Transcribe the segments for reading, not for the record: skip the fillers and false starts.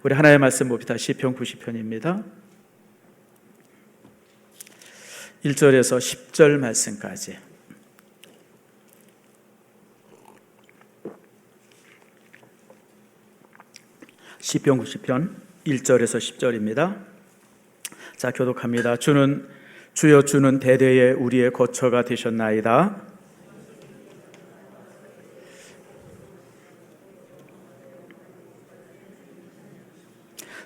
우리 하나의 말씀 봅시다. 시편 90편입니다. 1절에서 10절 말씀까지. 시편 90편 1절에서 10절입니다. 자, 교독합니다. 주여 주는 대대에 우리의 거처가 되셨나이다.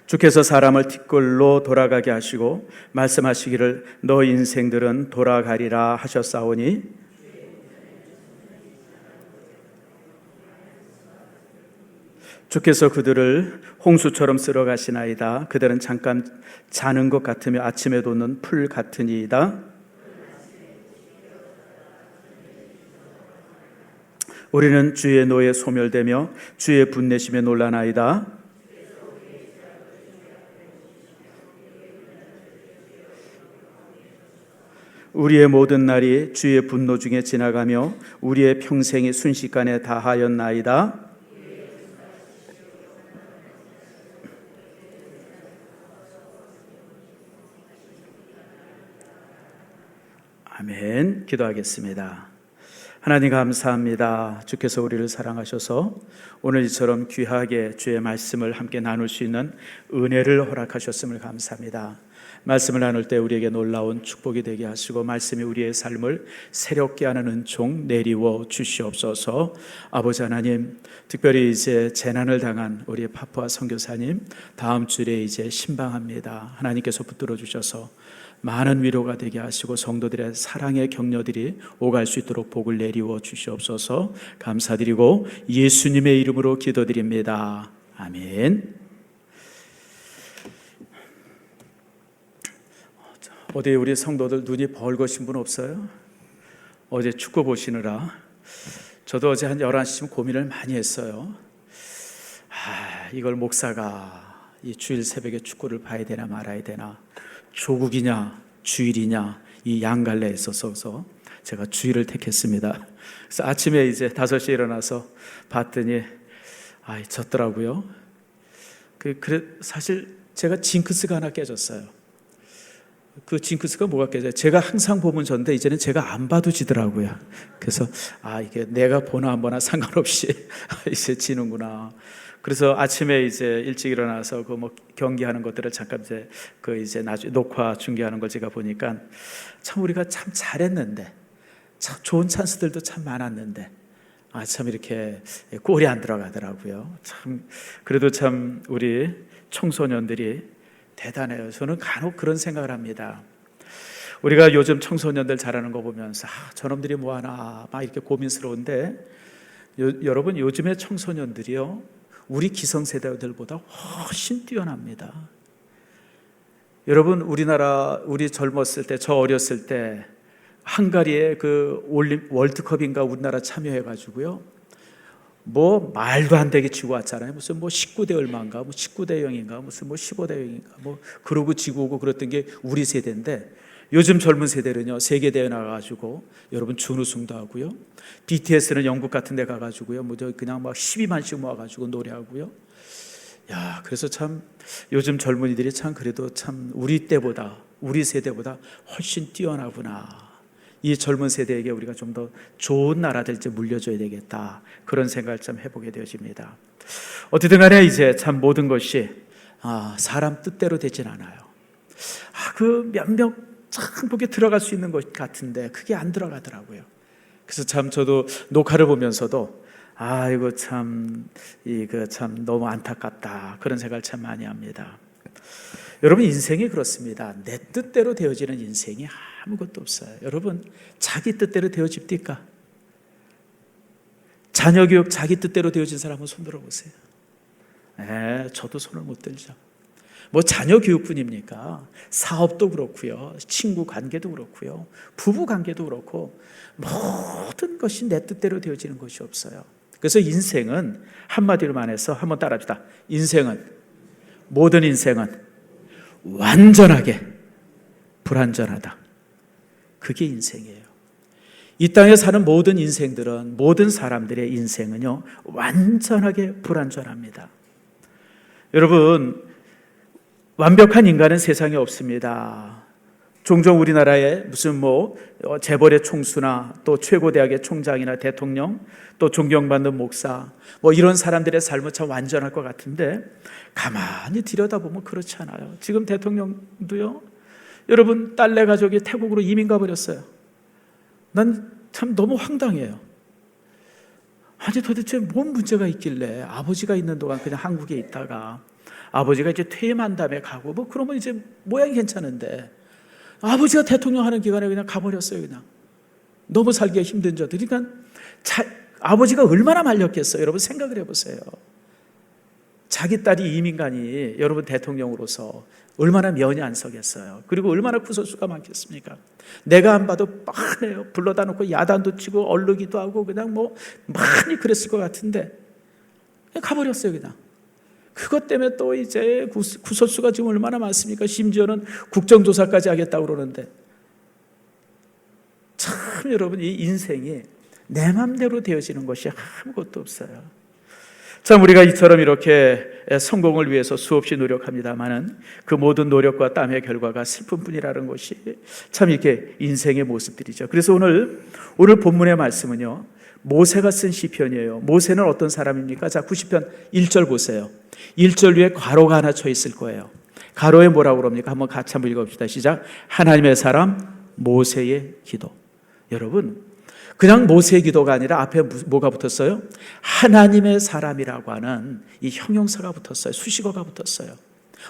주께서 사람을 티끌로 돌아가게 하시고 말씀하시기를 너 인생들은 돌아가리라 하셨사오니 주께서 그들을 홍수처럼 쓸어 가시나이다. 그들은 잠깐 자는 것 같으며 아침에 돋는 풀 같으니이다. 우리는 주의 노에 소멸되며 주의 분내심에 놀라나이다. 우리의 모든 날이 주의 분노 중에 지나가며 우리의 평생이 순식간에 다하였나이다. 아멘. 기도하겠습니다. 하나님 감사합니다. 주께서 우리를 사랑하셔서 오늘 이처럼 귀하게 주의 말씀을 함께 나눌 수 있는 은혜를 허락하셨음을 감사합니다. 말씀을 나눌 때 우리에게 놀라운 축복이 되게 하시고 말씀이 우리의 삶을 새롭게 하는 은총 내리워 주시옵소서. 아버지 하나님, 특별히 이제 재난을 당한 우리 파푸아 선교사님 다음 주에 이제 신방합니다. 하나님께서 붙들어 주셔서 많은 위로가 되게 하시고 성도들의 사랑의 격려들이 오갈 수 있도록 복을 내리워 주시옵소서. 감사드리고 예수님의 이름으로 기도드립니다. 아멘. 어디 우리 성도들 눈이 벌거신 분 없어요? 어제 축구 보시느라 저도 어제 한 11시쯤 고민을 많이 했어요. 이걸 목사가 이 주일 새벽에 축구를 봐야 되나 말아야 되나, 조국이냐 주일이냐 이 양갈래에 있어서 제가 주일을 택했습니다. 그래서 아침에 이제 5시에 일어나서 봤더니 졌더라고요. 그래 사실 제가 징크스가 하나 깨졌어요. 그 징크스가 뭐가 깨져요? 제가 항상 보면 졌는데 이제는 제가 안 봐도 지더라고요. 그래서 이게 내가 보나 안 보나 상관없이 이제 지는구나. 그래서 아침에 이제 일찍 일어나서 그 뭐 경기하는 것들을 잠깐 이제 나중에 녹화 중계하는 걸 제가 보니까 참 우리가 참 잘했는데, 참 좋은 찬스들도 참 많았는데 참 이렇게 골이 안 들어가더라고요. 참 그래도 참 우리 청소년들이 대단해요. 저는 간혹 그런 생각을 합니다. 우리가 요즘 청소년들 잘하는 거 보면서 저놈들이 뭐하나 막 이렇게 고민스러운데 여러분, 요즘의 청소년들이요 우리 기성세대들보다 훨씬 뛰어납니다. 여러분, 우리 젊었을 때, 저 어렸을 때 헝가리의 그 월드컵인가 우리나라 참여해가지고요 뭐 말도 안 되게 지고 왔잖아요. 무슨 뭐 19대 얼마인가, 뭐 19대 0인가, 무슨 뭐 15대 0인가, 뭐 그러고 지고 오고 그랬던 게 우리 세대인데, 요즘 젊은 세대는요 세계 대회 나가가지고 여러분 준우승도 하고요. BTS는 영국 같은 데 가가지고요 뭐 그냥 막 12만씩 모아가지고 노래하고요. 그래서 참 요즘 젊은이들이 참 그래도 참 우리 세대보다 훨씬 뛰어나구나. 이 젊은 세대에게 우리가 좀 더 좋은 나라들 좀 물려줘야 되겠다, 그런 생각을 좀 해보게 되어집니다. 어쨌든 간에 이제 참 모든 것이 사람 뜻대로 되진 않아요. 그 몇몇 참 거기에 들어갈 수 있는 것 같은데 그게 안 들어가더라고요. 그래서 참 저도 녹화를 보면서도 이거 참 너무 안타깝다, 그런 생각을 참 많이 합니다. 여러분, 인생이 그렇습니다. 내 뜻대로 되어지는 인생이 아무것도 없어요. 여러분, 자기 뜻대로 되어집니까? 자녀 교육 자기 뜻대로 되어진 사람 한번 손 들어보세요. 저도 손을 못 들죠. 뭐 자녀 교육뿐입니까? 사업도 그렇고요, 친구 관계도 그렇고요, 부부 관계도 그렇고 모든 것이 내 뜻대로 되어지는 것이 없어요. 그래서 인생은 한마디로 말해서 한번 따라합시다. 모든 인생은 완전하게 불완전하다. 그게 인생이에요. 이 땅에 사는 모든 인생들은, 모든 사람들의 인생은요 완전하게 불완전합니다. 여러분, 완벽한 인간은 세상에 없습니다. 종종 우리나라에 무슨 재벌의 총수나 또 최고대학의 총장이나 대통령, 또 존경받는 목사, 이런 사람들의 삶은 참 완전할 것 같은데 가만히 들여다보면 그렇지 않아요. 지금 대통령도요, 여러분 딸내 가족이 태국으로 이민 가버렸어요. 난 참 너무 황당해요. 아니 도대체 뭔 문제가 있길래 아버지가 있는 동안 그냥 한국에 있다가 아버지가 이제 퇴임한 다음에 가고 그러면 이제 모양이 괜찮은데 아버지가 대통령 하는 기간에 그냥 가버렸어요. 그냥 너무 살기가 힘든 저들. 그러니까 아버지가 얼마나 말렸겠어요. 여러분 생각을 해보세요. 자기 딸이 이민간이 여러분 대통령으로서 얼마나 면이 안 서겠어요. 그리고 얼마나 구설수가 많겠습니까? 내가 안 봐도 뻔해요. 불러다 놓고 야단도 치고 얼르기도 하고 그냥 많이 그랬을 것 같은데 그냥 가버렸어요. 그냥 그것 때문에 또 이제 구설수가 지금 얼마나 많습니까? 심지어는 국정조사까지 하겠다고 그러는데 참 여러분 이 인생이 내 맘대로 되어지는 것이 아무것도 없어요. 참 우리가 이처럼 이렇게 성공을 위해서 수없이 노력합니다마는 그 모든 노력과 땀의 결과가 슬픔뿐이라는 것이 참 이렇게 인생의 모습들이죠. 그래서 오늘 본문의 말씀은요, 모세가 쓴 시편이에요. 모세는 어떤 사람입니까? 자, 90편 1절 보세요. 1절 위에 괄호가 하나 쳐 있을 거예요. 괄호에 뭐라고 그럽니까? 한번 같이 한번 읽어봅시다. 시작. 하나님의 사람 모세의 기도. 여러분, 그냥 모세의 기도가 아니라 앞에 뭐가 붙었어요? 하나님의 사람이라고 하는 이 형용사가 붙었어요. 수식어가 붙었어요.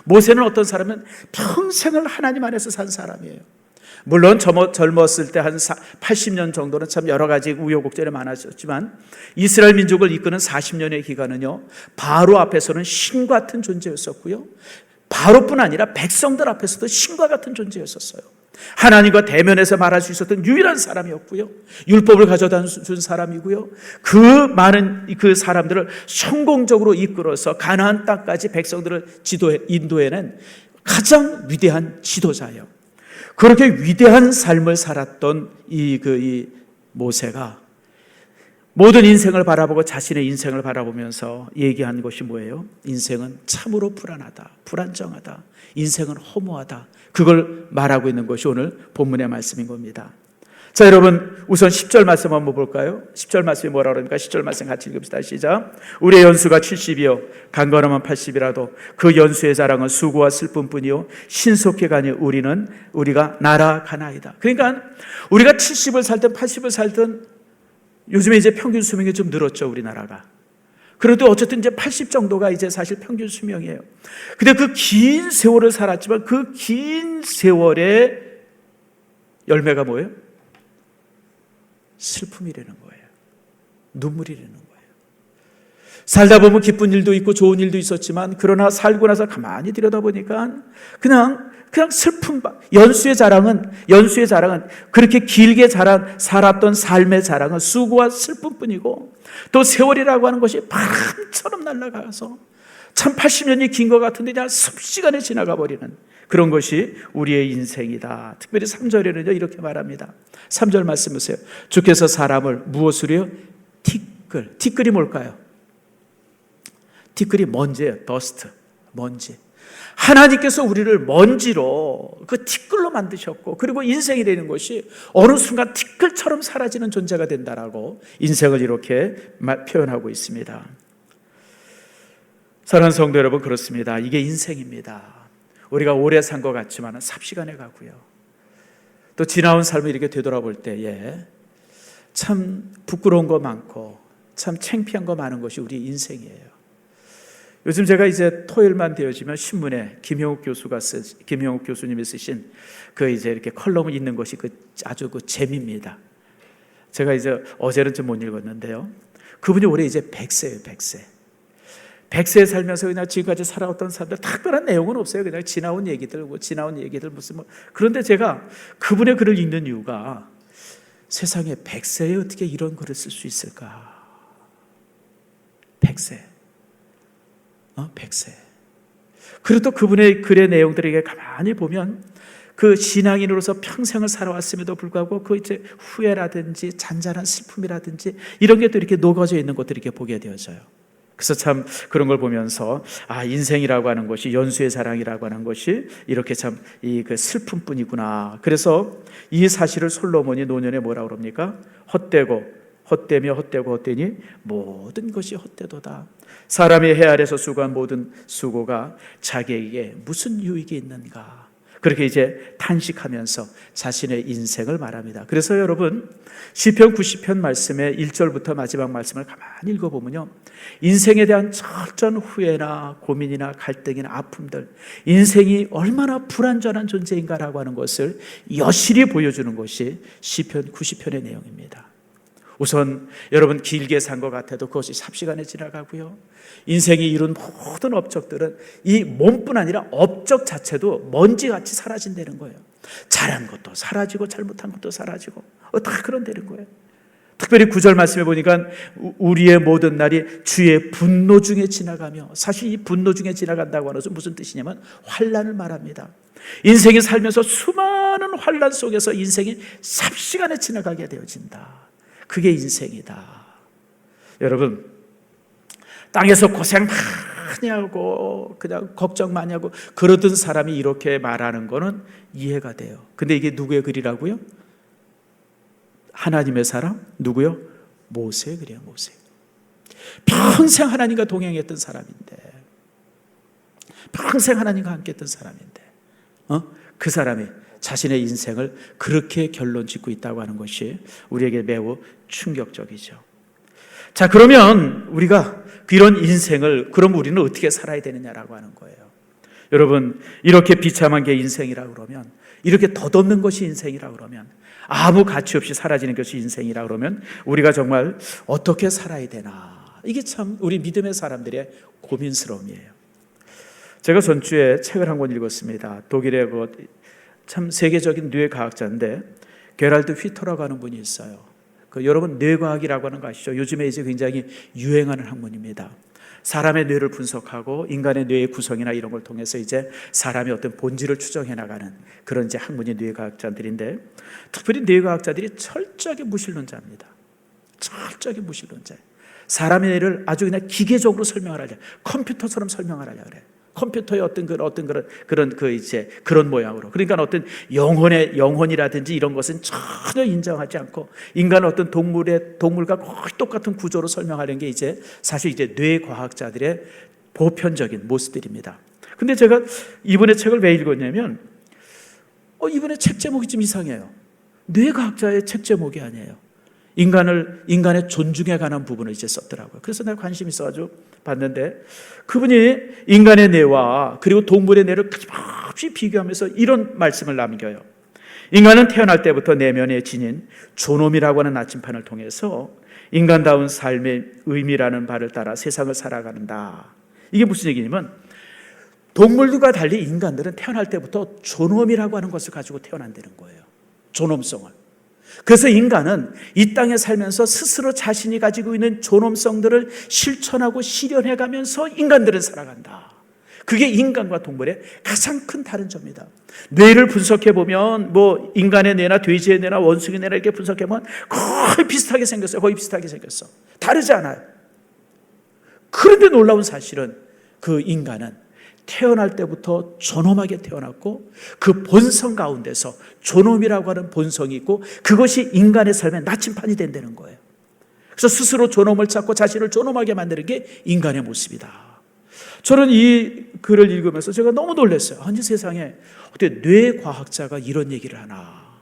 모세는 어떤 사람은 평생을 하나님 안에서 산 사람이에요. 물론 젊었을 때 한 80년 정도는 참 여러 가지 우여곡절이 많았지만 이스라엘 민족을 이끄는 40년의 기간은요, 바로 앞에서는 신 같은 존재였었고요, 바로뿐 아니라 백성들 앞에서도 신과 같은 존재였었어요. 하나님과 대면해서 말할 수 있었던 유일한 사람이었고요, 율법을 가져다 준 사람이고요, 그 많은 그 사람들을 성공적으로 이끌어서 가나안 땅까지 백성들을 인도해낸 가장 위대한 지도자예요. 그렇게 위대한 삶을 살았던 이 모세가 모든 인생을 바라보고 자신의 인생을 바라보면서 얘기한 것이 뭐예요? 인생은 참으로 불안하다, 불안정하다, 인생은 허무하다. 그걸 말하고 있는 것이 오늘 본문의 말씀인 겁니다. 자, 여러분 우선 10절 말씀 한번 볼까요? 10절 말씀이 뭐라고 그럽니까? 10절 말씀 같이 읽읍시다. 시작. 우리의 연수가 70이요 강건하면 80이라도 그 연수의 자랑은 수고와 슬픔뿐이요 신속히 가니 우리가 날아가나이다. 그러니까 우리가 70을 살든 80을 살든 요즘에 이제 평균 수명이 좀 늘었죠, 우리나라가. 그래도 어쨌든 이제 80 정도가 이제 사실 평균 수명이에요. 근데 그 긴 세월을 살았지만 그 긴 세월의 열매가 뭐예요? 슬픔이라는 거예요. 눈물이라는 거예요. 살다 보면 기쁜 일도 있고 좋은 일도 있었지만 그러나 살고 나서 가만히 들여다보니까 그냥 슬픔. 연수의 자랑은 그렇게 길게 살았던 삶의 자랑은 수고와 슬픔뿐이고 또 세월이라고 하는 것이 바람처럼 날아가서 참 80년이 긴 것 같은데 그냥 습시간에 지나가 버리는 그런 것이 우리의 인생이다. 특별히 3절에는요 이렇게 말합니다. 3절 말씀 보세요. 주께서 사람을 무엇으로요? 티끌이 뭘까요? 티끌이 먼지예요. 더스트, 먼지. 하나님께서 우리를 먼지로 그 티끌로 만드셨고 그리고 인생이 되는 것이 어느 순간 티끌처럼 사라지는 존재가 된다라고 인생을 이렇게 표현하고 있습니다. 사랑하는 성도 여러분, 그렇습니다. 이게 인생입니다. 우리가 오래 산 것 같지만 삽시간에 가고요. 또 지나온 삶을 이렇게 되돌아볼 때에 참 부끄러운 거 많고 참 창피한 거 많은 것이 우리 인생이에요. 요즘 제가 이제 토요일만 되어지면 신문에 김형욱 교수님이 쓰신 그 이제 이렇게 컬럼을 읽는 것이 아주 재미입니다. 제가 이제 어제는 좀 못 읽었는데요. 그분이 올해 이제 100세예요, 100세. 100세 살면서 그냥 지금까지 살아왔던 사람들 특별한 내용은 없어요. 그냥 지나온 얘기들 무슨 그런데 제가 그분의 글을 읽는 이유가 세상에 100세에 어떻게 이런 글을 쓸 수 있을까? 100세. 100세. 그리고 또 그분의 글의 내용들에게 가만히 보면 그 신앙인으로서 평생을 살아왔음에도 불구하고 그 이제 후회라든지 잔잔한 슬픔이라든지 이런 게 또 이렇게 녹아져 있는 것들을 이렇게 보게 되어져요. 그래서 참 그런 걸 보면서 인생이라고 하는 것이 연수의 자랑이라고 하는 것이 이렇게 참 그 슬픔뿐이구나. 그래서 이 사실을 솔로몬이 노년에 뭐라고 그럽니까? 헛되며 헛되고 헛되니 모든 것이 헛되도다. 사람이 해 아래서 수고한 모든 수고가 자기에게 무슨 유익이 있는가. 그렇게 이제 탄식하면서 자신의 인생을 말합니다. 그래서 여러분 시편 90편 말씀의 1절부터 마지막 말씀을 가만히 읽어보면요, 인생에 대한 철저한 후회나 고민이나 갈등이나 아픔들, 인생이 얼마나 불완전한 존재인가라고 하는 것을 여실히 보여주는 것이 시편 90편의 내용입니다. 우선 여러분 길게 산 것 같아도 그것이 삽시간에 지나가고요, 인생이 이룬 모든 업적들은 이 몸뿐 아니라 업적 자체도 먼지같이 사라진다는 거예요. 잘한 것도 사라지고 잘못한 것도 사라지고 다 그런다는 거예요. 특별히 9절 말씀해 보니까 우리의 모든 날이 주의 분노 중에 지나가며, 사실 이 분노 중에 지나간다고 하는 것은 무슨 뜻이냐면 환난을 말합니다. 인생이 살면서 수많은 환난 속에서 인생이 삽시간에 지나가게 되어진다. 그게 인생이다. 여러분 땅에서 고생 많이 하고 그냥 걱정 많이 하고 그러던 사람이 이렇게 말하는 거는 이해가 돼요. 근데 이게 누구의 글이라고요? 하나님의 사람? 누구요? 모세의 글이에요. 모세. 평생 하나님과 동행했던 사람인데, 평생 하나님과 함께했던 사람인데 그 사람이 자신의 인생을 그렇게 결론 짓고 있다고 하는 것이 우리에게 매우 충격적이죠. 자, 그러면 우리가 이런 인생을 그럼 우리는 어떻게 살아야 되느냐라고 하는 거예요. 여러분 이렇게 비참한 게 인생이라고 그러면, 이렇게 덧없는 것이 인생이라고 그러면, 아무 가치 없이 사라지는 것이 인생이라고 그러면 우리가 정말 어떻게 살아야 되나, 이게 참 우리 믿음의 사람들의 고민스러움이에요. 제가 전주에 책을 한 권 읽었습니다. 독일의 참 세계적인 뇌과학자인데 게랄드 휘터라고 하는 분이 있어요. 여러분 뇌과학이라고 하는 거 아시죠? 요즘에 이제 굉장히 유행하는 학문입니다. 사람의 뇌를 분석하고 인간의 뇌의 구성이나 이런 걸 통해서 이제 사람의 어떤 본질을 추정해 나가는 그런 이제 학문이 뇌과학자들인데, 특별히 뇌과학자들이 철저하게 무신론자입니다. 철저하게 무신론자예요. 사람의 뇌를 아주 그냥 기계적으로 설명을 하려, 컴퓨터처럼 설명을 하려 그래. 컴퓨터의 어떤 그런 모양으로. 그러니까 어떤 영혼이라든지 이런 것은 전혀 인정하지 않고 인간의 어떤 동물과 거의 똑같은 구조로 설명하는 게 이제 사실 이제 뇌과학자들의 보편적인 모습들입니다. 근데 제가 이번에 책을 왜 읽었냐면 이번에 책 제목이 좀 이상해요. 뇌과학자의 책 제목이 아니에요. 인간의 존중에 관한 부분을 이제 썼더라고요. 그래서 내가 관심이 있어가지고 봤는데, 그분이 인간의 뇌와 그리고 동물의 뇌를 끊임없이 비교하면서 이런 말씀을 남겨요. 인간은 태어날 때부터 내면의 지닌 존엄이라고 하는 나침판을 통해서 인간다운 삶의 의미라는 바를 따라 세상을 살아가는다. 이게 무슨 얘기냐면, 동물들과 달리 인간들은 태어날 때부터 존엄이라고 하는 것을 가지고 태어난다는 거예요. 존엄성을. 그래서 인간은 이 땅에 살면서 스스로 자신이 가지고 있는 존엄성들을 실천하고 실현해가면서 인간들은 살아간다. 그게 인간과 동물의 가장 큰 다른 점이다. 뇌를 분석해보면 인간의 뇌나 돼지의 뇌나 원숭이 뇌나 이렇게 분석해보면 거의 비슷하게 생겼어요. 거의 비슷하게 생겼어. 다르지 않아요. 그런데 놀라운 사실은 그 인간은 태어날 때부터 존엄하게 태어났고 그 본성 가운데서 존엄이라고 하는 본성이 있고 그것이 인간의 삶의 나침판이 된다는 거예요. 그래서 스스로 존엄을 찾고 자신을 존엄하게 만드는 게 인간의 모습이다. 저는 이 글을 읽으면서 제가 너무 놀랐어요. 아니 세상에 어떻게 뇌과학자가 이런 얘기를 하나.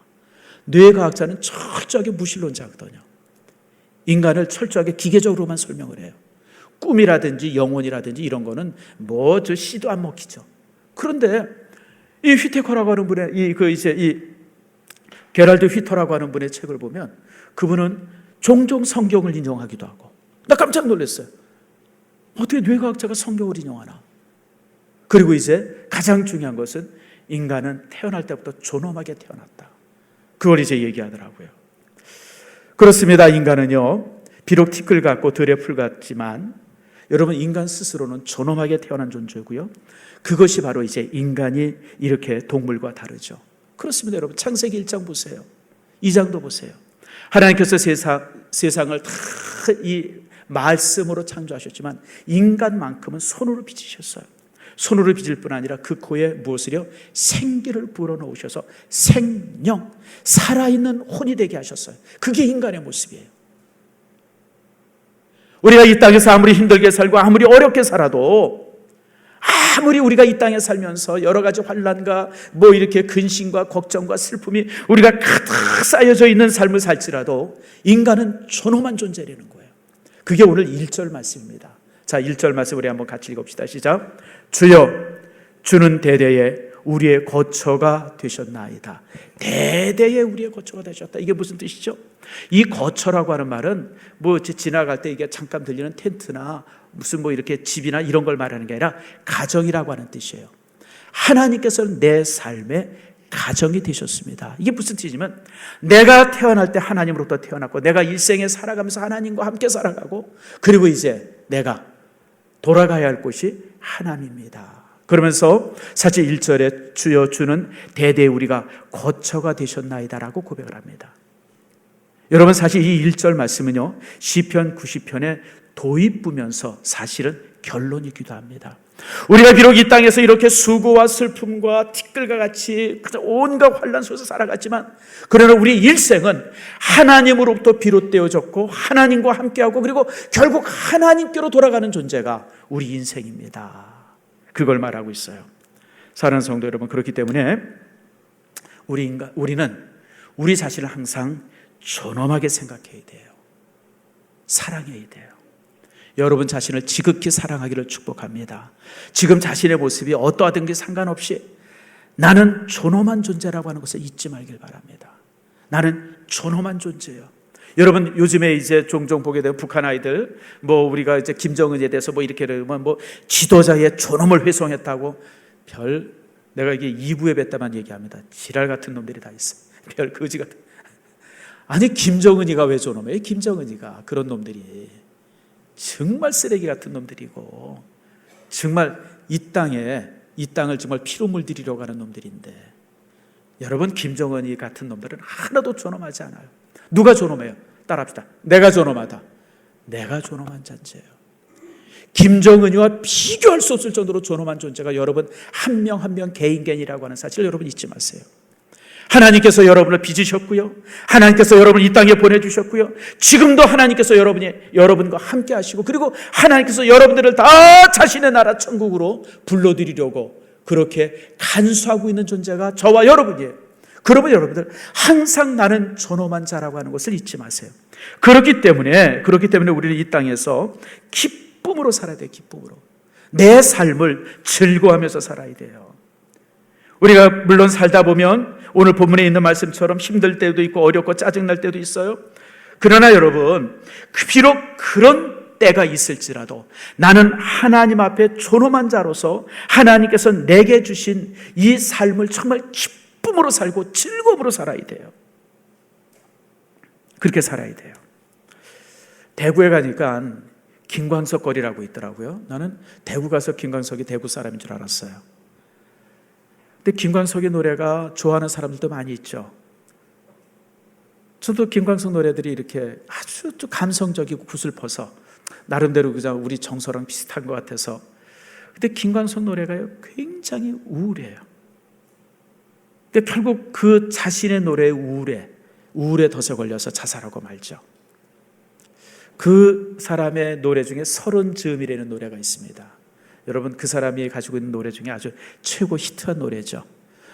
뇌과학자는 철저하게 무신론자거든요. 인간을 철저하게 기계적으로만 설명을 해요. 꿈이라든지 영혼이라든지 이런 거는 저 씨도 안 먹히죠. 그런데 이 휘테커라고 하는 분의 이 게랄드 휘터라고 하는 분의 책을 보면 그분은 종종 성경을 인용하기도 하고, 나 깜짝 놀랐어요. 어떻게 뇌과학자가 성경을 인용하나? 그리고 이제 가장 중요한 것은 인간은 태어날 때부터 존엄하게 태어났다. 그걸 이제 얘기하더라고요. 그렇습니다. 인간은요, 비록 티끌 같고 들의 풀 같지만 여러분 인간 스스로는 존엄하게 태어난 존재고요. 그것이 바로 이제 인간이 이렇게 동물과 다르죠. 그렇습니다. 여러분 창세기 1장 보세요. 2장도 보세요. 하나님께서 세상을 다 말씀으로 창조하셨지만 인간만큼은 손으로 빚으셨어요. 손으로 빚을 뿐 아니라 그 코에 무엇을요? 생기를 불어넣으셔서 생명, 살아있는 혼이 되게 하셨어요. 그게 인간의 모습이에요. 우리가 이 땅에서 아무리 힘들게 살고 아무리 어렵게 살아도, 아무리 우리가 이 땅에 살면서 여러 가지 환난과 뭐 이렇게 근심과 걱정과 슬픔이 우리가 가득 쌓여져 있는 삶을 살지라도 인간은 존엄한 존재라는 거예요. 그게 오늘 1절 말씀입니다. 자, 1절 말씀 우리 한번 같이 읽읍시다. 시작. 주여, 주는 대대에 우리의 거처가 되셨나이다. 대대에 우리의 거처가 되셨다. 이게 무슨 뜻이죠? 이 거처라고 하는 말은 뭐 지나갈 때 이게 잠깐 들리는 텐트나 무슨 뭐 이렇게 집이나 이런 걸 말하는 게 아니라 가정이라고 하는 뜻이에요. 하나님께서는 내 삶의 가정이 되셨습니다. 이게 무슨 뜻이냐면, 내가 태어날 때 하나님으로부터 태어났고, 내가 일생에 살아가면서 하나님과 함께 살아가고, 그리고 이제 내가 돌아가야 할 곳이 하나님입니다. 그러면서 사실 1절에 주여, 주는 대대에 우리가 거처가 되셨나이다라고 고백을 합니다. 여러분, 사실 이 1절 말씀은요, 시편 90편의 도입부면서 사실은 결론이기도 합니다. 우리가 비록 이 땅에서 이렇게 수고와 슬픔과 티끌과 같이 온갖 환난 속에서 살아갔지만, 그러나 우리 일생은 하나님으로부터 비롯되어졌고 하나님과 함께하고 그리고 결국 하나님께로 돌아가는 존재가 우리 인생입니다. 그걸 말하고 있어요. 사랑하는 성도 여러분, 그렇기 때문에 우리는 우리 자신을 항상 존엄하게 생각해야 돼요. 사랑해야 돼요. 여러분 자신을 지극히 사랑하기를 축복합니다. 지금 자신의 모습이 어떠하든지 상관없이 나는 존엄한 존재라고 하는 것을 잊지 말길 바랍니다. 나는 존엄한 존재예요. 여러분, 요즘에 이제 종종 보게 되는 북한 아이들, 뭐 우리가 이제 김정은에 대해서 뭐 이렇게 그러면 뭐 지도자의 존엄을 훼손했다고, 내가 이게 2부에 뵀다만 얘기합니다. 지랄 같은 놈들이 다 있어요. 별 거지 같은. 아니, 김정은이가 왜 존엄해? 김정은이가 그런 놈들이 정말 쓰레기 같은 놈들이고, 정말 이 땅을 정말 피로 물들이려고 하는 놈들인데, 여러분, 김정은이 같은 놈들은 하나도 존엄하지 않아요. 누가 존엄해요? 따라합시다. 내가 존엄하다. 내가 존엄한 존재예요. 김정은이와 비교할 수 없을 정도로 존엄한 존재가 여러분 한 명 한 명 개인이라고 하는 사실을 여러분 잊지 마세요. 하나님께서 여러분을 빚으셨고요, 하나님께서 여러분을 이 땅에 보내주셨고요, 지금도 하나님께서 여러분과 함께 하시고, 그리고 하나님께서 여러분들을 다 자신의 나라 천국으로 불러들이려고 그렇게 간수하고 있는 존재가 저와 여러분이에요. 그러면 여러분들 항상 나는 존엄한 자라고 하는 것을 잊지 마세요. 그렇기 때문에 우리는 이 땅에서 기쁨으로 살아야 돼요. 기쁨으로 내 삶을 즐거워하면서 살아야 돼요. 우리가 물론 살다 보면 오늘 본문에 있는 말씀처럼 힘들 때도 있고 어렵고 짜증날 때도 있어요. 그러나 여러분, 비록 그런 때가 있을지라도 나는 하나님 앞에 존엄한 자로서 하나님께서 내게 주신 이 삶을 정말 기쁨으로 살고 즐거움으로 살아야 돼요. 그렇게 살아야 돼요. 대구에 가니까 김광석 거리라고 있더라고요. 나는 대구 가서 김광석이 대구 사람인 줄 알았어요. 근데 김광석의 노래가 좋아하는 사람들도 많이 있죠. 저도 김광석 노래들이 이렇게 아주 감성적이고 구슬퍼서 나름대로 그냥 우리 정서랑 비슷한 것 같아서. 근데 김광석 노래가요, 굉장히 우울해요. 근데 결국 그 자신의 노래의 우울에 덫에 걸려서 자살하고 말죠. 그 사람의 노래 중에 서른 즈음이라는 노래가 있습니다. 여러분, 그 사람이 가지고 있는 노래 중에 아주 최고 히트한 노래죠.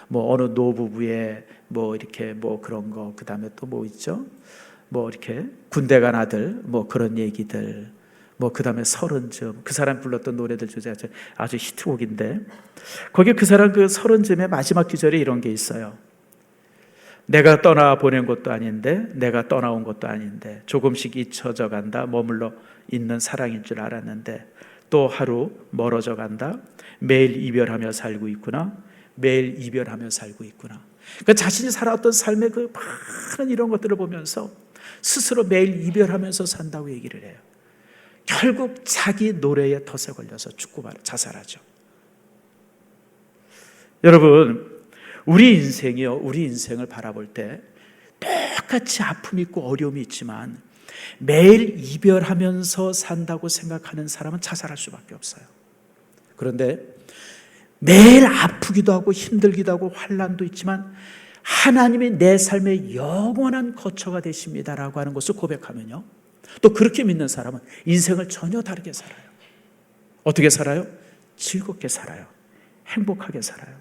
뭐 어느 노부부의 뭐 이렇게 뭐 그런 거, 그 다음에 또 뭐 있죠? 뭐 이렇게 군대 간 아들, 뭐 그런 얘기들, 뭐 그 다음에 서른 즈음, 그 사람 불렀던 노래들 중에 아주 히트곡인데, 거기 그 사람 그 서른 즈음의 마지막 구절에 이런 게 있어요. 내가 떠나 보낸 것도 아닌데, 내가 떠나온 것도 아닌데, 조금씩 잊혀져 간다. 머물러 있는 사랑인 줄 알았는데 또 하루 멀어져 간다. 매일 이별하며 살고 있구나. 매일 이별하며 살고 있구나. 그러니까 자신이 살아왔던 삶의 그 많은 이런 것들을 보면서 스스로 매일 이별하면서 산다고 얘기를 해요. 결국 자기 노래에 덫에 걸려서 죽고 자살하죠. 여러분, 우리 인생을 바라볼 때 똑같이 아픔이 있고 어려움이 있지만 매일 이별하면서 산다고 생각하는 사람은 자살할 수밖에 없어요. 그런데 매일 아프기도 하고 힘들기도 하고 환난도 있지만 하나님이 내 삶의 영원한 거처가 되십니다라고 하는 것을 고백하면요, 또 그렇게 믿는 사람은 인생을 전혀 다르게 살아요. 어떻게 살아요? 즐겁게 살아요. 행복하게 살아요.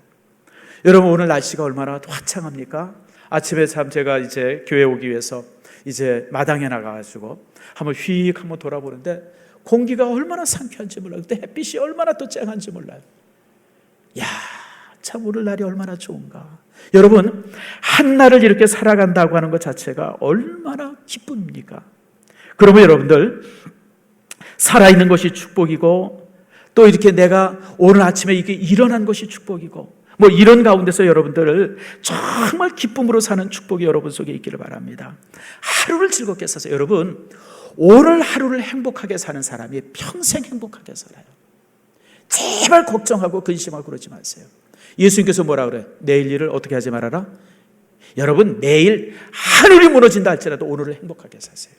여러분, 오늘 날씨가 얼마나 화창합니까? 아침에 참 제가 이제 교회 오기 위해서 이제 마당에 나가가지고 한번 휙 한번 돌아보는데 공기가 얼마나 상쾌한지 몰라요. 그때 햇빛이 얼마나 또 쨍한지 몰라요. 야, 참 오늘 날이 얼마나 좋은가. 여러분, 한날을 이렇게 살아간다고 하는 것 자체가 얼마나 기쁩니까? 그러면 여러분들, 살아있는 것이 축복이고 또 이렇게 내가 오늘 아침에 이게 일어난 것이 축복이고 뭐 이런 가운데서 여러분들을 정말 기쁨으로 사는 축복이 여러분 속에 있기를 바랍니다. 하루를 즐겁게 사세요. 여러분, 오늘 하루를 행복하게 사는 사람이 평생 행복하게 살아요. 제발 걱정하고 근심하고 그러지 마세요. 예수님께서 뭐라 그래요? 내일 일을 어떻게 하지 말아라? 여러분, 내일 하늘이 무너진다 할지라도 오늘을 행복하게 사세요.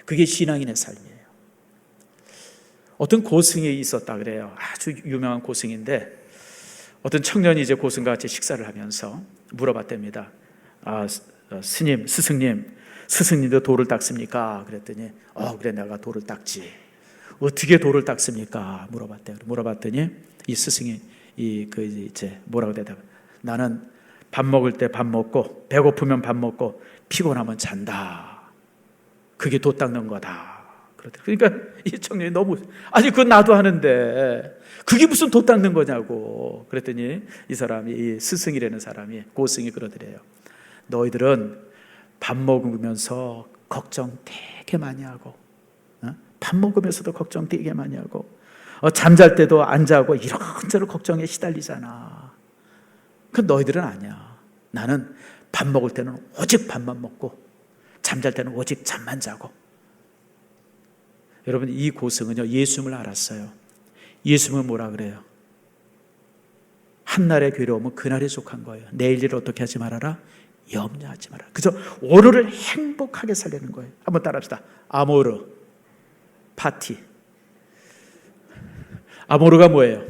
그게 신앙인의 삶이에요. 어떤 고승이 있었다 그래요. 아주 유명한 고승인데 어떤 청년이 이제 고승과 같이 식사를 하면서 물어봤답니다. 스님, 스승님도 돌을 닦습니까? 그랬더니 그래, 내가 돌을 닦지. 어떻게 돌을 닦습니까? 물어봤더니 이 스승이 이제 뭐라고 대답? 나는 밥 먹을 때 밥 먹고 배고프면 밥 먹고 피곤하면 잔다. 그게 도 닦는 거다. 그러니까 이 청년이 너무, 아니 그건 나도 하는데 그게 무슨 도 닦는 거냐고. 그랬더니 이 사람이, 이 스승이라는 사람이, 고승이 그러더래요. 너희들은 밥 먹으면서 걱정 되게 많이 하고, 밥 먹으면서도 걱정 되게 많이 하고, 잠잘 때도 안 자고 이런저런 걱정에 시달리잖아. 그 너희들은 아니야. 나는 밥 먹을 때는 오직 밥만 먹고 잠잘 때는 오직 잠만 자고. 여러분, 이 고승은요, 예수님을 알았어요. 예수님은 뭐라 그래요? 한날의 괴로움은 그날에 속한 거예요. 내일 일을 어떻게 하지 말아라? 염려하지 마라. 그저 오늘을 행복하게 살려는 거예요. 한번 따라합시다. 아모르, 파티. 아모르가 뭐예요?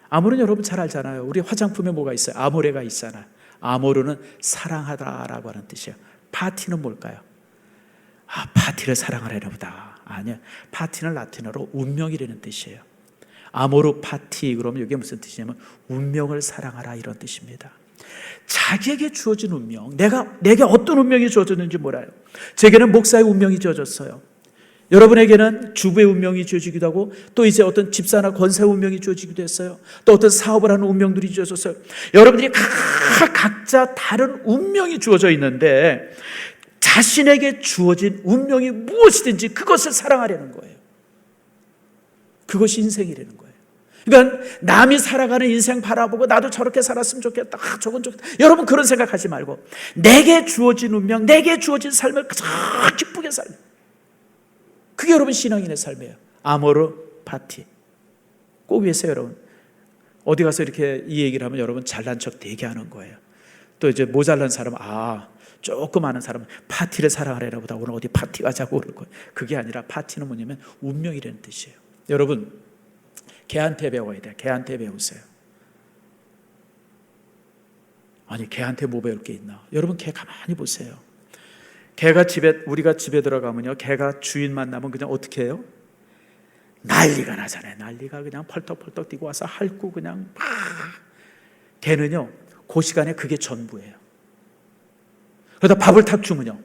아모르는 여러분 잘 알잖아요. 우리 화장품에 뭐가 있어요? 아모레가 있잖아요. 아모르는 사랑하다라고 하는 뜻이에요. 파티는 뭘까요? 파티를 사랑하려나 보다. 아니요, 파티는 라틴어로 운명이라는 뜻이에요. 아모르 파티, 그러면 이게 무슨 뜻이냐면 운명을 사랑하라, 이런 뜻입니다. 자기에게 주어진 운명, 내게 어떤 운명이 주어졌는지 몰라요. 제게는 목사의 운명이 주어졌어요. 여러분에게는 주부의 운명이 주어지기도 하고, 또 이제 어떤 집사나 권사의 운명이 주어지기도 했어요. 또 어떤 사업을 하는 운명들이 주어졌어요. 여러분들이 각자 다른 운명이 주어져 있는데 자신에게 주어진 운명이 무엇이든지 그것을 사랑하려는 거예요. 그것이 인생이라는 거예요. 그러니까 남이 살아가는 인생 바라보고 나도 저렇게 살았으면 좋겠다, 저건 좋겠다, 여러분 그런 생각하지 말고 내게 주어진 운명, 내게 주어진 삶을 그저 기쁘게 살려. 그게 여러분 신앙인의 삶이에요. 아모르 파티 꼭 위해서 여러분 어디 가서 이렇게 이 얘기를 하면 여러분 잘난 척 되게 하는 거예요. 또 이제 모자란 사람은 조금 아는 사람은 파티를 사랑하려나 보다, 오늘 어디 파티 가자고 그럴 거예요. 그게 아니라 파티는 뭐냐면 운명이라는 뜻이에요. 여러분, 개한테 배워야 돼요. 개한테 배우세요. 아니, 개한테 뭐 배울 게 있나? 여러분, 개 가만히 보세요. 우리가 집에 들어가면요, 개가 주인 만나면 그냥 어떻게 해요? 난리가 나잖아요. 난리가 그냥 펄떡펄떡 뛰고 와서 핥고 그냥 막. 개는요, 그 시간에 그게 전부예요. 그러다 밥을 탁 주면요,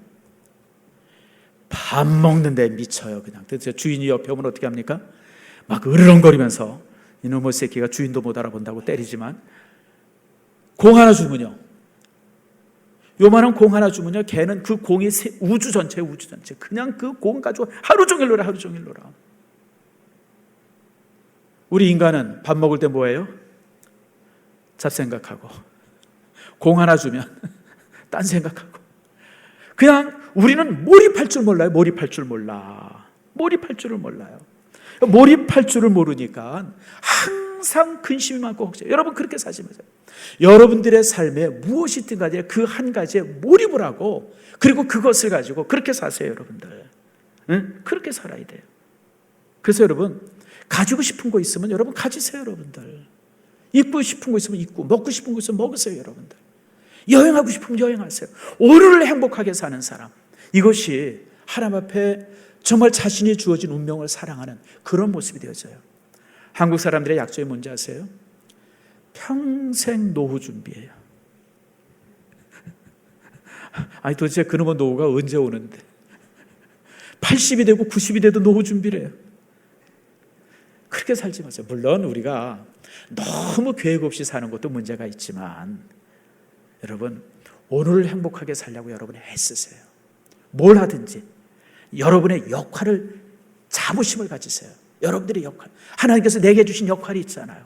밥 먹는데 미쳐요. 그냥. 그래서 주인이 옆에 오면 어떻게 합니까? 막 으르렁거리면서 이놈의 새끼가 주인도 못 알아본다고 때리지만, 공 하나 주면요, 요만한 공 하나 주면요, 걔는 그 공이 우주 전체 그냥 그 공 가지고 하루 종일 놀아. 우리 인간은 밥 먹을 때 뭐예요? 잡생각하고, 공 하나 주면 딴 생각하고, 그냥 우리는 몰입할 줄 몰라요. 몰입할 줄을 몰라요. 몰입할 줄을 모르니까 항상 근심이 많고 걱정. 여러분 그렇게 사시면서 여러분들의 삶에 무엇이 있든 간에 그 한 가지에 몰입을 하고 그리고 그것을 가지고 그렇게 사세요, 여러분들. 응? 그렇게 살아야 돼요. 그래서 여러분 가지고 싶은 거 있으면 여러분 가지세요, 여러분들. 입고 싶은 거 있으면 입고, 먹고 싶은 거 있으면 먹으세요, 여러분들. 여행하고 싶으면 여행하세요. 오늘을 행복하게 사는 사람, 이것이 하나님 앞에 정말 자신이 주어진 운명을 사랑하는 그런 모습이 되어져요. 한국 사람들의 약점이 뭔지 아세요? 평생 노후 준비예요. 아니 도대체 그놈의 노후가 언제 오는데 80이 되고 90이 돼도 노후 준비를 해요. 그렇게 살지 마세요. 물론 우리가 너무 계획 없이 사는 것도 문제가 있지만 여러분 오늘을 행복하게 살려고 여러분이 애쓰세요. 뭘 하든지 여러분의 역할을 자부심을 가지세요. 여러분들의 역할, 하나님께서 내게 주신 역할이 있잖아요.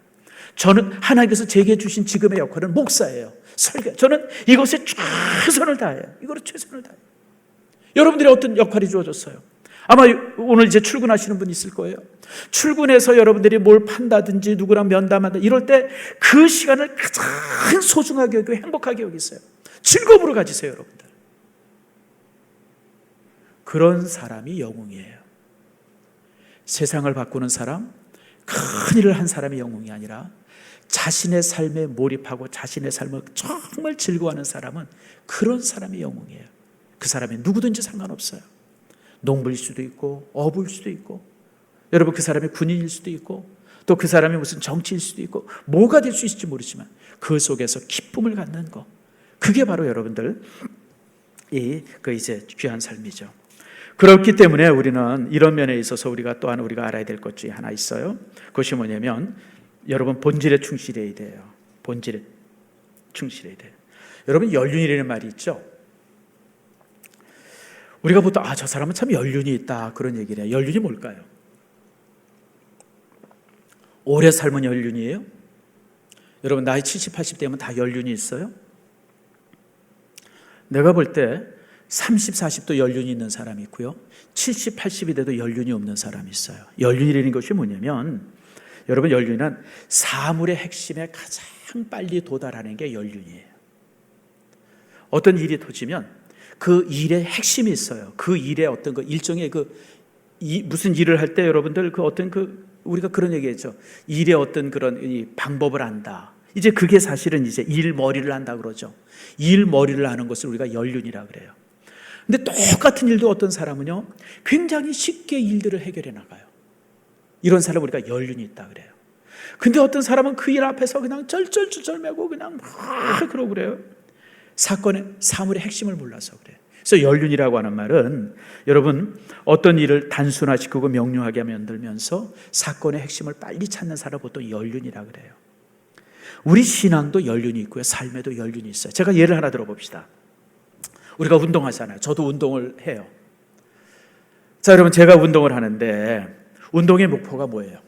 저는 하나님께서 제게 주신 지금의 역할은 목사예요. 설교. 저는 이것에 최선을 다해요. 이거로 최선을 다해요. 여러분들이 어떤 역할이 주어졌어요? 아마 오늘 이제 출근하시는 분 있을 거예요. 출근해서 여러분들이 뭘 판다든지 누구랑 면담한다 이럴 때 그 시간을 가장 소중하게 여기고 행복하게 여기세요. 즐거움으로 가지세요, 여러분들. 그런 사람이 영웅이에요. 세상을 바꾸는 사람, 큰 일을 한 사람이 영웅이 아니라 자신의 삶에 몰입하고 자신의 삶을 정말 즐거워하는 사람은 그런 사람이 영웅이에요. 그 사람이 누구든지 상관없어요. 농부일 수도 있고 어부일 수도 있고 여러분 그 사람이 군인일 수도 있고 또 그 사람이 무슨 정치일 수도 있고 뭐가 될 수 있을지 모르지만 그 속에서 기쁨을 갖는 거, 그게 바로 여러분들 그 이제 귀한 삶이죠. 그렇기 때문에 우리는 이런 면에 있어서 우리가 또한 우리가 알아야 될 것 중에 하나 있어요. 그것이 뭐냐면 여러분 본질에 충실해야 돼요. 본질에 충실해야 돼요. 여러분 연륜이라는 말이 있죠. 우리가 보통 저 사람은 참 연륜이 있다 그런 얘기를 해요. 연륜이 뭘까요? 오래 삶은 연륜이에요? 여러분 나이 70, 80 되면 다 연륜이 있어요? 내가 볼 때 30, 40도 연륜이 있는 사람이 있고요. 70, 80이 돼도 연륜이 없는 사람이 있어요. 연륜이라는 것이 뭐냐면 여러분 연륜은 사물의 핵심에 가장 빨리 도달하는 게 연륜이에요. 어떤 일이 터지면 그 일의 핵심이 있어요. 그 일의 어떤 그 일종의 무슨 일을 할 때 여러분들 우리가 그런 얘기했죠. 일의 어떤 그런 이 방법을 안다. 이제 그게 사실은 이제 일머리를 한다 그러죠. 일머리를 하는 것을 우리가 연륜이라 그래요. 근데 똑같은 일도 어떤 사람은요, 굉장히 쉽게 일들을 해결해 나가요. 이런 사람 우리가 연륜이 있다 그래요. 근데 어떤 사람은 그 일 앞에서 그냥 쩔쩔쩔쩔매고 그냥 막 그러고 그래요. 사물의 핵심을 몰라서 그래요. 그래서 연륜이라고 하는 말은 여러분 어떤 일을 단순화시키고 명료하게 만들면서 사건의 핵심을 빨리 찾는 사람 보통 연륜이라 그래요. 우리 신앙도 연륜이 있고요. 삶에도 연륜이 있어요. 제가 예를 하나 들어봅시다. 우리가 운동하잖아요. 저도 운동을 해요. 자, 여러분 제가 운동을 하는데 운동의 목표가 뭐예요?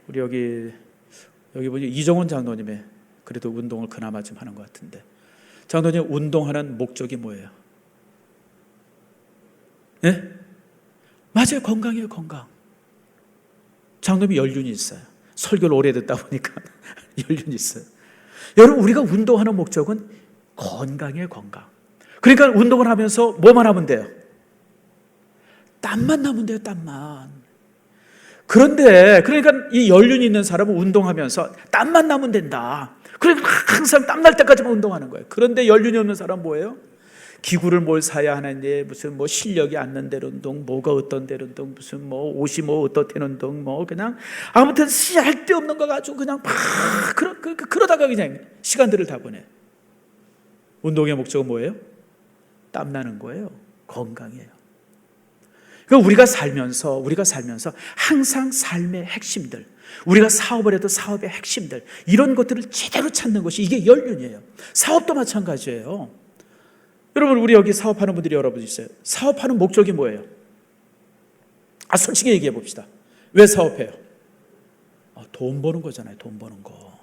우리 여기 보니 이정원 장로님의 그래도 운동을 그나마 좀 하는 것 같은데 장로님 운동하는 목적이 뭐예요? 네? 맞아요. 건강이에요. 건강. 장로님이 연륜이 있어요. 설교를 오래 듣다 보니까 연륜이 있어요. 여러분 우리가 운동하는 목적은 건강이에요. 건강. 그러니까 운동을 하면서 뭐만 하면 돼요? 땀만 나면 돼요. 땀만. 그러니까 이 연륜이 있는 사람은 운동하면서 땀만 나면 된다. 그러니까 항상 땀날 때까지만 운동하는 거예요. 그런데 연륜이 없는 사람은 뭐예요? 기구를 뭘 사야 하는데 무슨 실력이 않는 대로 운동, 뭐가 어떤 대로 운동, 무슨 옷이 어떻다는 운동, 그냥 아무튼 쓸데없는 거 가지고 그냥 막 그러다가 그냥 시간들을 다 보내. 운동의 목적은 뭐예요? 땀 나는 거예요. 건강이에요. 그러니까 우리가 살면서 항상 삶의 핵심들, 우리가 사업을 해도 사업의 핵심들, 이런 것들을 제대로 찾는 것이 이게 연륜이에요. 사업도 마찬가지예요. 여러분 우리 여기 사업하는 분들이 여러분 있어요. 사업하는 목적이 뭐예요? 솔직히 얘기해 봅시다. 왜 사업해요? 돈 버는 거잖아요. 돈 버는 거.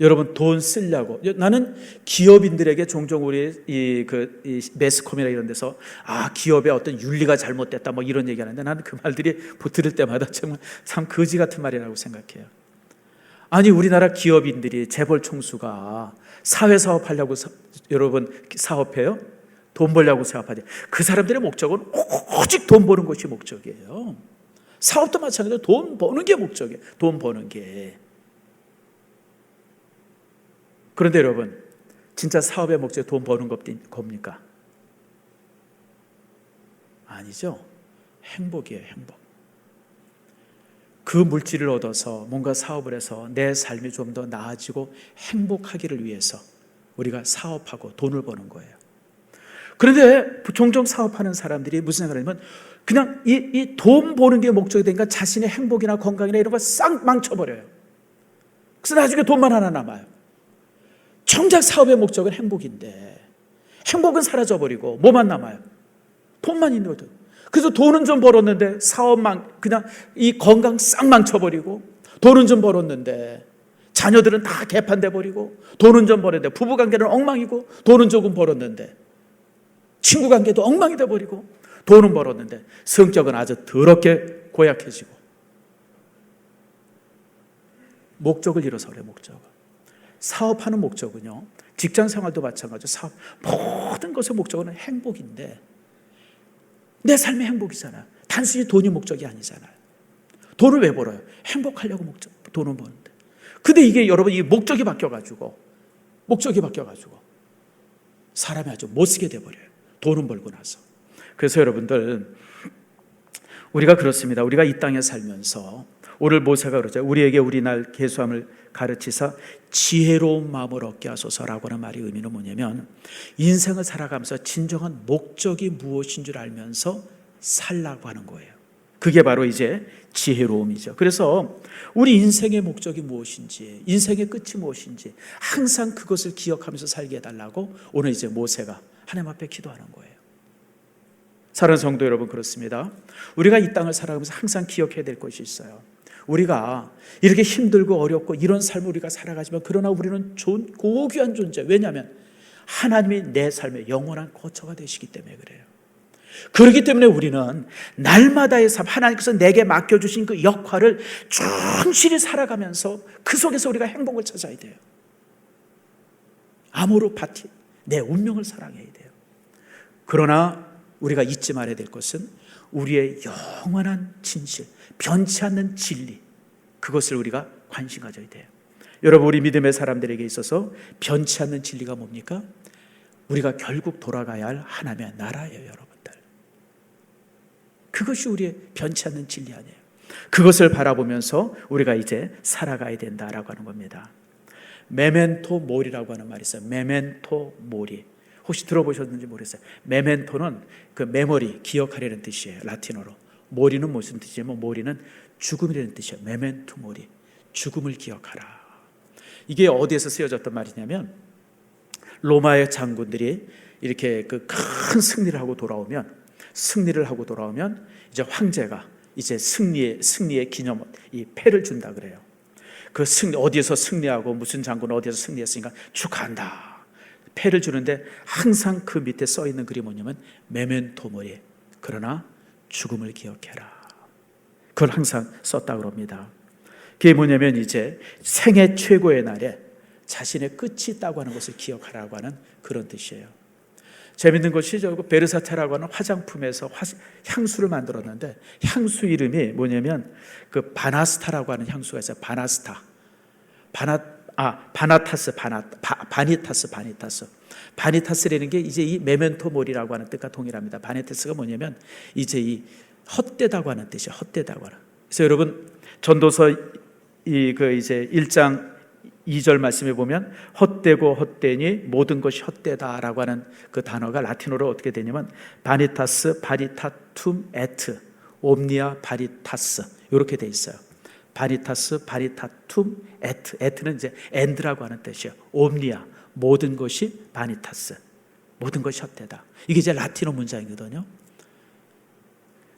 여러분 돈 쓰려고. 나는 기업인들에게 종종 우리 이 매스컴이나 이런 데서 기업의 어떤 윤리가 잘못됐다 뭐 이런 얘기하는데 나는 그 말들이 들을 때마다 정말 참 거지 같은 말이라고 생각해요. 아니 우리나라 기업인들이 재벌 총수가 사회사업 하려고 여러분 사업해요? 돈 벌려고 사업하지. 그 사람들의 목적은 오직 돈 버는 것이 목적이에요. 사업도 마찬가지로 돈 버는 게 목적이에요. 돈 버는 게. 그런데 여러분, 진짜 사업의 목적이 돈 버는 겁니까? 아니죠. 행복이에요, 행복. 그 물질을 얻어서 뭔가 사업을 해서 내 삶이 좀 더 나아지고 행복하기를 위해서 우리가 사업하고 돈을 버는 거예요. 그런데 종종 사업하는 사람들이 무슨 생각을 하냐면 그냥 이 돈 버는 게 목적이 되니까 자신의 행복이나 건강이나 이런 거 싹 망쳐버려요. 그래서 나중에 돈만 하나 남아요. 정작 사업의 목적은 행복인데 행복은 사라져버리고 뭐만 남아요? 돈만 있는 거죠. 그래서 돈은 좀 벌었는데 사업만 그냥 이 건강 싹 망쳐버리고 돈은 좀 벌었는데 자녀들은 다 개판돼 버리고 돈은 좀 벌었는데 부부관계는 엉망이고 돈은 조금 벌었는데 친구관계도 엉망이 돼 버리고 돈은 벌었는데 성격은 아주 더럽게 고약해지고 목적을 잃어서 그래요. 목적을. 사업하는 목적은요, 직장생활도 마찬가지죠. 사업, 모든 것의 목적은 행복인데 내 삶의 행복이잖아요. 단순히 돈이 목적이 아니잖아요. 돈을 왜 벌어요? 행복하려고 돈을 버는데. 근데 이게 여러분 이 목적이 바뀌어가지고 사람이 아주 못쓰게 돼버려요. 돈은 벌고 나서. 그래서 여러분들 우리가 그렇습니다. 우리가 이 땅에 살면서 오늘 모세가 그러죠. 우리에게 우리날 계수함을 가르치사 지혜로운 마음을 얻게 하소서라고 하는 말의 의미는 뭐냐면 인생을 살아가면서 진정한 목적이 무엇인 줄 알면서 살라고 하는 거예요. 그게 바로 이제 지혜로움이죠. 그래서 우리 인생의 목적이 무엇인지, 인생의 끝이 무엇인지 항상 그것을 기억하면서 살게 해달라고 오늘 이제 모세가 하나님 앞에 기도하는 거예요. 사랑하는 성도 여러분, 그렇습니다. 우리가 이 땅을 살아가면서 항상 기억해야 될 것이 있어요. 우리가 이렇게 힘들고 어렵고 이런 삶을 우리가 살아가지만 그러나 우리는 고귀한 존재. 왜냐하면 하나님이 내 삶의 영원한 거처가 되시기 때문에 그래요. 그렇기 때문에 우리는 날마다의 삶, 하나님께서 내게 맡겨주신 그 역할을 충실히 살아가면서 그 속에서 우리가 행복을 찾아야 돼요. 아모르 파티, 내 운명을 사랑해야 돼요. 그러나 우리가 잊지 말아야 될 것은 우리의 영원한 진실, 변치 않는 진리, 그것을 우리가 관심 가져야 돼요. 여러분, 우리 믿음의 사람들에게 있어서 변치 않는 진리가 뭡니까? 우리가 결국 돌아가야 할 하나님의 나라예요, 여러분들. 그것이 우리의 변치 않는 진리 아니에요. 그것을 바라보면서 우리가 이제 살아가야 된다라고 하는 겁니다. 메멘토 모리라고 하는 말이 있어요. 메멘토 모리. 혹시 들어보셨는지 모르겠어요. 메멘토는 그 메모리, 기억하려는 뜻이에요. 라틴어로. 모리는 무슨 뜻이냐면 모리는 죽음이라는 뜻이에요. 메멘토 모리. 죽음을 기억하라. 이게 어디에서 쓰여졌던 말이냐면 로마의 장군들이 이렇게 그 큰 승리를 하고 돌아오면 이제 황제가 이제 승리의 기념 이 패를 준다 그래요. 그 승리 어디에서 승리하고 무슨 장군 어디에서 승리했으니까 축하한다. 패를 주는데 항상 그 밑에 써 있는 글이 뭐냐면 메멘토 모리. 그러나 죽음을 기억해라. 그걸 항상 썼다고 합니다. 그게 뭐냐면 이제 생애 최고의 날에 자신의 끝이 있다고 하는 것을 기억하라고 하는 그런 뜻이에요. 재밌는 것이 베르사체라고 하는 화장품에서 향수를 만들었는데 향수 이름이 뭐냐면 그 바나스타라고 하는 향수가 있어요. 바니타스라는 게 이제 이 메멘토 모리라고 하는 뜻과 동일합니다. 바니타스가 뭐냐면 이제 이 헛되다고 하는 뜻이에요. 헛되다고 하는. 그래서 여러분 전도서 이제 1장 2절 말씀에 보면 헛되고 헛되니 모든 것이 헛되다라고 하는 그 단어가 라틴어로 어떻게 되냐면 바니타스 바리타툼 에트 옴니아 바리타스 이렇게 돼 있어요. 바리타스 바리타툼 에트. 에트는 이제 엔드라고 하는 뜻이에요. 옴니아 모든 것이 바니타스 모든 것이 헛되다. 이게 이제 라틴어 문장이거든요.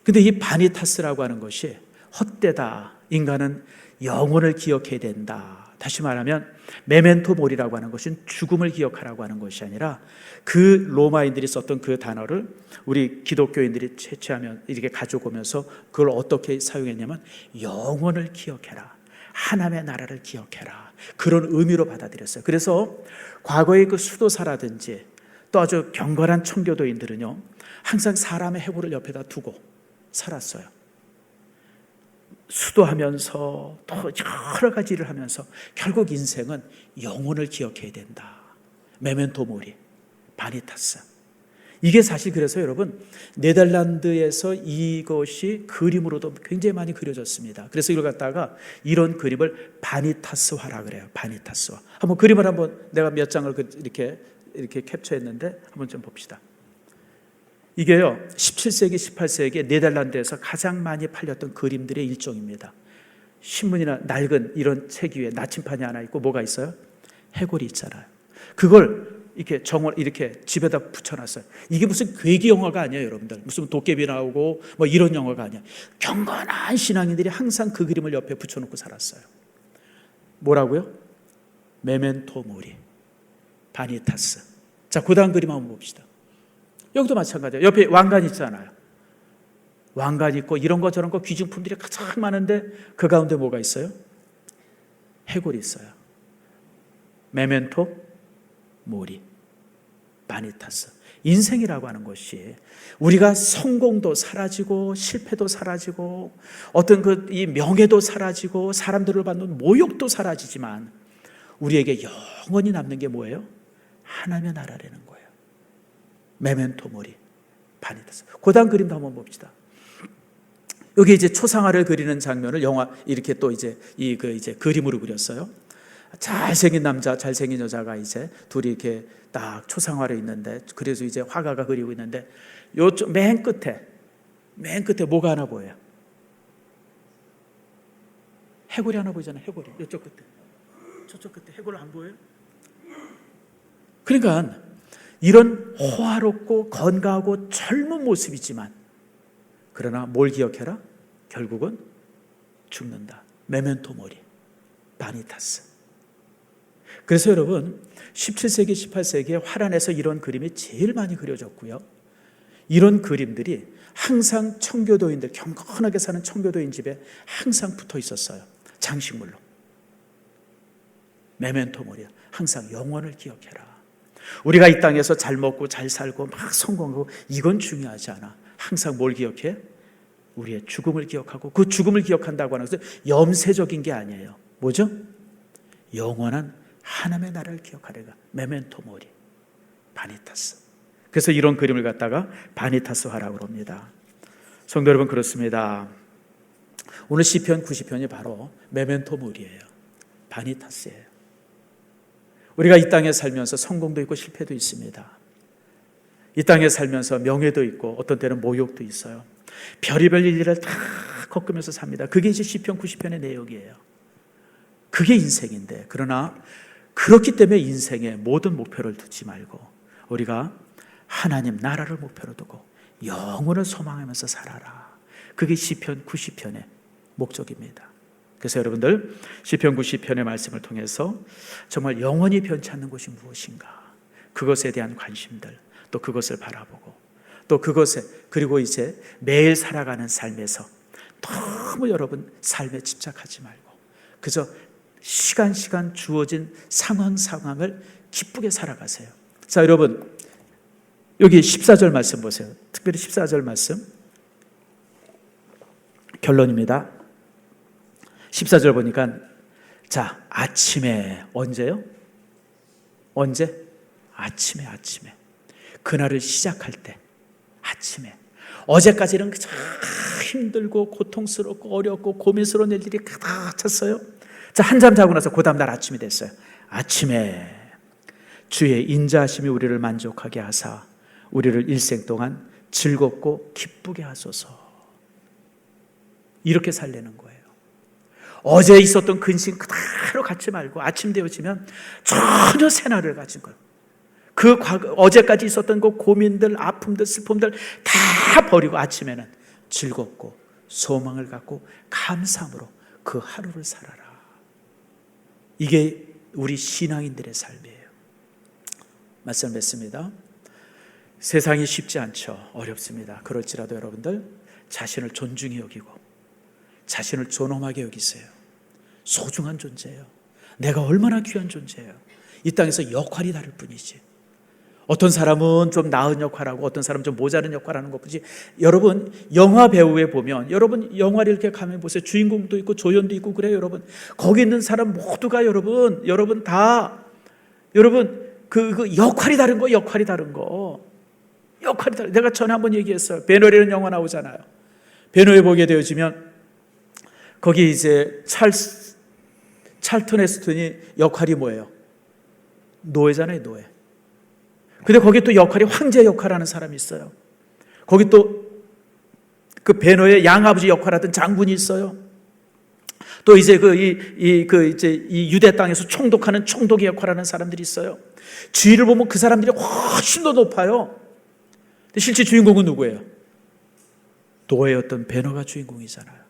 근데 이 바니타스라고 하는 것이 헛되다. 인간은 영혼을 기억해야 된다. 다시 말하면 메멘토 모리라고 하는 것은 죽음을 기억하라고 하는 것이 아니라 그 로마인들이 썼던 그 단어를 우리 기독교인들이 채취하면 이렇게 가져오면서 그걸 어떻게 사용했냐면 영원을 기억해라, 하나님의 나라를 기억해라, 그런 의미로 받아들였어요. 그래서 과거의 그 수도사라든지 또 아주 경건한 청교도인들은요, 항상 사람의 해골을 옆에다 두고 살았어요. 수도하면서 또 여러 가지 일을 하면서 결국 인생은 영혼을 기억해야 된다. 메멘토 모리, 바니타스. 이게 사실 그래서 여러분 네덜란드에서 이것이 그림으로도 굉장히 많이 그려졌습니다. 그래서 이걸 갖다가 이런 그림을 바니타스화라 그래요. 바니타스화. 한번 그림을 한번 내가 몇 장을 이렇게 캡처했는데 한번 좀 봅시다. 이게요 17세기 18세기 네덜란드에서 가장 많이 팔렸던 그림들의 일종입니다. 신문이나 낡은 이런 책 위에 나침판이 하나 있고 뭐가 있어요? 해골이 있잖아요. 그걸 이렇게 이렇게 집에다 붙여놨어요. 이게 무슨 괴기 영화가 아니에요, 여러분들. 무슨 도깨비 나오고 뭐 이런 영화가 아니야. 경건한 신앙인들이 항상 그 그림을 옆에 붙여놓고 살았어요. 뭐라고요? 메멘토 모리, 바니타스. 자, 그 다음 그림 한번 봅시다. 여기도 마찬가지예요. 옆에 왕관 있잖아요. 왕관 있고 이런 거 저런 거 귀중품들이 가장 많은데 그 가운데 뭐가 있어요? 해골이 있어요. 메멘토 모리, 바니타스. 인생이라고 하는 것이 우리가 성공도 사라지고 실패도 사라지고 어떤 이 명예도 사라지고 사람들을 받는 모욕도 사라지지만 우리에게 영원히 남는 게 뭐예요? 하나님의 나라라는 거예요. 메멘토 모리, 바니타스. 그 다음 그림도 한번 봅시다. 여기 이제 초상화를 그리는 장면을 영화 이렇게 또 이제 이제 그림으로 그렸어요. 잘생긴 남자, 잘생긴 여자가 이제 둘이 이렇게 딱 초상화를 있는데, 그래서 이제 화가가 그리고 있는데 요쪽 맨 끝에 뭐가 하나 보여요? 해골이 하나 보이잖아요. 해골이 이쪽 끝에, 저쪽 끝에 해골 안 보여요? 그러니까 이런 호화롭고 건강하고 젊은 모습이지만 그러나 뭘 기억해라? 결국은 죽는다. 메멘토 모리, 바니타스. 그래서 여러분 17세기 18세기에 화란에서 이런 그림이 제일 많이 그려졌고요. 이런 그림들이 항상 청교도인들, 경건하게 사는 청교도인 집에 항상 붙어 있었어요. 장식물로. 메멘토 모리, 항상 영원을 기억해라. 우리가 이 땅에서 잘 먹고 잘 살고 막 성공하고 이건 중요하지 않아. 항상 뭘 기억해? 우리의 죽음을 기억하고, 그 죽음을 기억한다고 하는 것은 염세적인 게 아니에요. 뭐죠? 영원한 하나님의 나라를 기억하래가. 메멘토 모리, 바니타스. 그래서 이런 그림을 갖다가 바니타스화라고 합니다. 성도 여러분, 그렇습니다. 오늘 시편 90편이 바로 메멘토 모리예요. 바니타스예요. 우리가 이 땅에 살면서 성공도 있고 실패도 있습니다. 이 땅에 살면서 명예도 있고 어떤 때는 모욕도 있어요. 별의별 일을 다 겪으면서 삽니다. 그게 이제 시편 90편의 내용이에요. 그게 인생인데, 그러나 그렇기 때문에 인생의 모든 목표를 두지 말고 우리가 하나님 나라를 목표로 두고 영혼을 소망하면서 살아라. 그게 시편 90편의 목적입니다. 그래서 여러분들 시편 90편의 말씀을 통해서 정말 영원히 변치 않는 것이 무엇인가, 그것에 대한 관심들, 또 그것을 바라보고 또 그것에, 그리고 이제 매일 살아가는 삶에서 너무 여러분 삶에 집착하지 말고 그저 시간 주어진 상황을 기쁘게 살아가세요. 자, 여러분 여기 14절 말씀 보세요. 특별히 14절 말씀 결론입니다. 14절 보니까, 자, 아침에, 언제요? 언제? 아침에. 그날을 시작할 때 아침에. 어제까지는 그저 힘들고 고통스럽고 어렵고 고민스러운 일들이 가득 찼어요. 자, 한잠 자고 나서 그 다음날 아침이 됐어요. 아침에 주의 인자하심이 우리를 만족하게 하사 우리를 일생 동안 즐겁고 기쁘게 하소서. 이렇게 살려는 거예요. 어제 있었던 근심 그대로 갖지 말고 아침 되어지면 전혀 새날을 가진 거예요. 그 어제까지 있었던 그 고민들, 아픔들, 슬픔들 다 버리고 아침에는 즐겁고 소망을 갖고 감사함으로 그 하루를 살아라. 이게 우리 신앙인들의 삶이에요. 말씀 맺습니다. 세상이 쉽지 않죠. 어렵습니다. 그럴지라도 여러분들 자신을 존중히 여기고 자신을 존엄하게 여기세요. 소중한 존재예요. 내가 얼마나 귀한 존재예요. 이 땅에서 역할이 다를 뿐이지. 어떤 사람은 좀 나은 역할하고 어떤 사람은 좀 모자른 역할하는 것뿐이지. 여러분 영화 배우에 보면, 여러분 영화를 이렇게 가면 보세요. 주인공도 있고 조연도 있고 그래요. 여러분 거기 있는 사람 모두가 여러분 다 그 역할이 다른 거, 역할이 다른 거. 내가 전에 한번 얘기했어요. 배너라는 영화 나오잖아요. 배너에 보게 되어지면 거기 이제 찰튼 헤스턴이 역할이 뭐예요? 노예잖아요, 노예. 근데 거기 또 역할이 황제 역할하는 사람이 있어요. 거기 또 그 배너의 양아버지 역할하던 장군이 있어요. 또 이제 이 유대 땅에서 총독하는 총독의 역할하는 사람들이 있어요. 지위를 보면 그 사람들이 훨씬 더 높아요. 근데 실제 주인공은 누구예요? 노예였던 배너가 주인공이잖아요.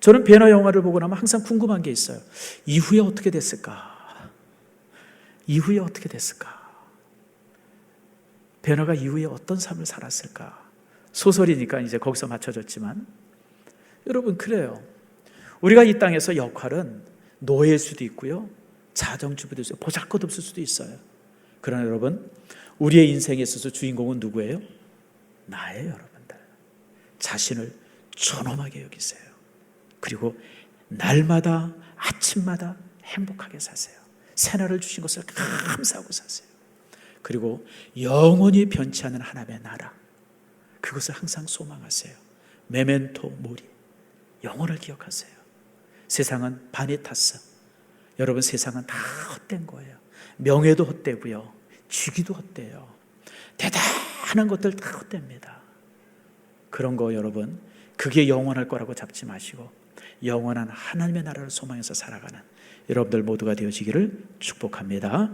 저는 배너 영화를 보고 나면 항상 궁금한 게 있어요. 이후에 어떻게 됐을까? 배너가 이후에 어떤 삶을 살았을까? 소설이니까 이제 거기서 맞춰졌지만 여러분 그래요. 우리가 이 땅에서 역할은 노예일 수도 있고요, 자정주부도 있어요, 보잘것없을 수도 있어요. 그러나 여러분 우리의 인생에 있어서 주인공은 누구예요? 나예요. 여러분들 자신을 존엄하게 여기세요. 그리고 날마다 아침마다 행복하게 사세요. 새날을 주신 것을 감사하고 사세요. 그리고 영원히 변치 않는 하나님의 나라, 그것을 항상 소망하세요. 메멘토 모리, 영혼을 기억하세요. 세상은 바니타스, 여러분 세상은 다 헛된 거예요. 명예도 헛되고요, 주기도 헛돼요. 대단한 것들 다 헛됩니다. 그런 거 여러분 그게 영원할 거라고 잡지 마시고 영원한 하나님의 나라를 소망해서 살아가는 여러분들 모두가 되어지기를 축복합니다.